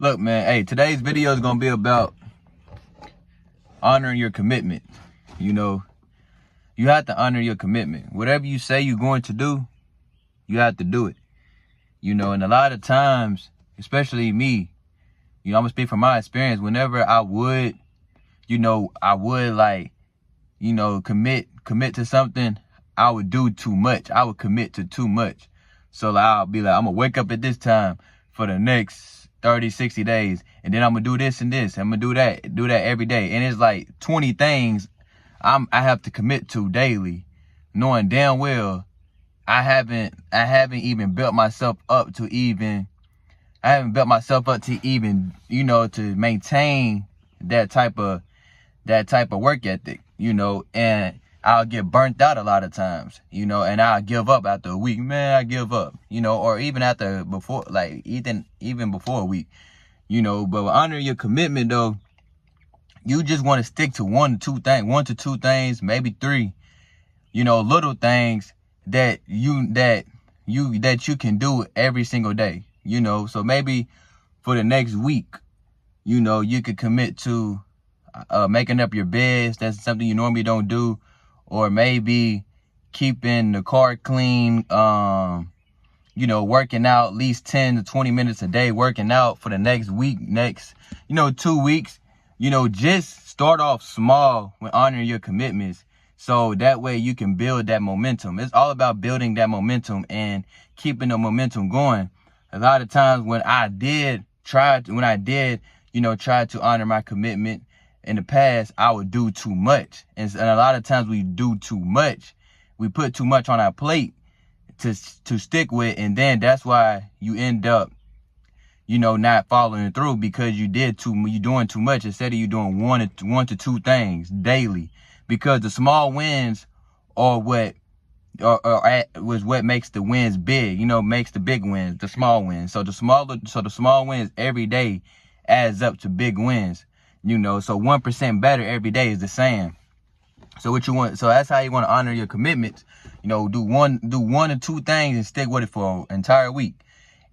Look, man, hey, today's video is gonna be about honoring your commitment. You know, you have to honor your commitment. Whatever you say you're going to do, you have to do it. You know, and a lot of times, especially me, I'm gonna speak from my experience. Whenever I would, commit to something, I would do too much. I would commit to too much. So I'll be like, I'm gonna wake up at this time for the next 30, 60 days. And then I'm gonna do this and this. I'm gonna do that every day. And it's like 20 things I have to commit to daily, knowing damn well I haven't even built myself up to even, to maintain that type of work ethic, and I'll get burnt out a lot of times, and I'll give up after a week. Man, I give up, or even before a week, but honor your commitment though. You just want to stick to one to two things, maybe three, little things that you can do every single day, so maybe for the next week, you could commit to making up your beds. That's something you normally don't do. Or maybe keeping the car clean, working out at least 10 to 20 minutes a day, working out for the next week, 2 weeks. Just start off small when honoring your commitments. So that way you can build that momentum. It's all about building that momentum and keeping the momentum going. A lot of times when I did try to honor my commitment in the past, I would do too much. And a lot of times we do too much. We put too much on our plate to stick with. And then that's why you end up, not following through, because you're doing too much instead of you doing one to two things daily. Because the small wins are what makes the wins big, makes the big wins, the small wins. So the small wins every day adds up to big wins, so 1% better every day is the same. So that's how you want to honor your commitments. Do one or two things and stick with it for an entire week.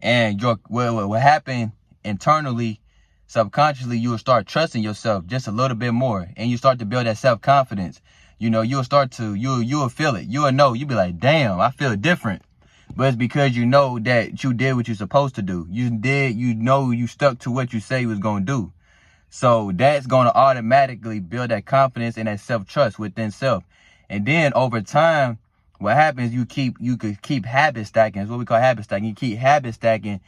And what happened internally, subconsciously, you will start trusting yourself just a little bit more, and you start to build that self-confidence. You'll feel it. You'll be like, damn, I feel different. But it's because that you did what you're supposed to do. You stuck to what you say you was going to do. So that's going to automatically build that confidence and that self-trust within self. And then over time, what happens, you could keep habit stacking. It's what we call habit stacking. You keep habit stacking,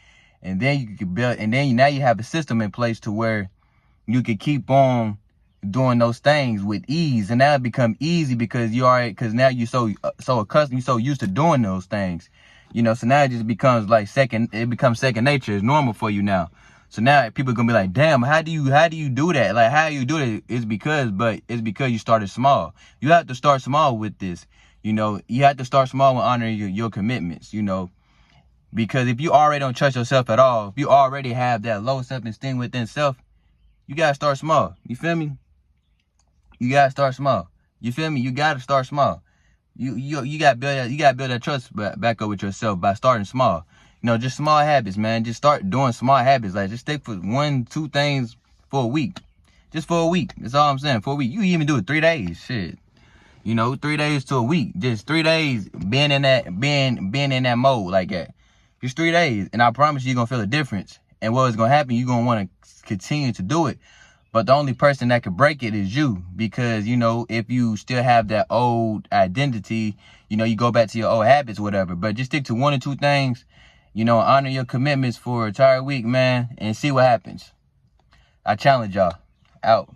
and then you can build, and then now you have a system in place to where you can keep on doing those things with ease. And now it become easy because now you're so accustomed, you're so used to doing those things, so now it just becomes second nature. It's normal for you now. So now people are gonna be like, damn, how do you do that? Like, how you do it? It's because you started small. You have to start small with this. You have to start small when honoring your commitments, because if you already don't trust yourself at all, if you already have that low self-esteem within self, you gotta start small. You feel me? You gotta start small. You feel me? You gotta start small. You gotta build that trust back up with yourself by starting small. Just small habits, man. Just start doing small habits. Like, just stick for 1-2 things for a week. Just for a week. That's all I'm saying. For a week. You even do it 3 days. Shit. 3 days to a week. Just 3 days being in that mode like that. Just 3 days. And I promise you're gonna feel a difference. And what is gonna happen, you're gonna want to continue to do it. But the only person that could break it is you. Because, if you still have that old identity, you go back to your old habits, whatever. But just stick to 1 or 2 things. Honor your commitments for an entire week, man, and see what happens. I challenge y'all. Out.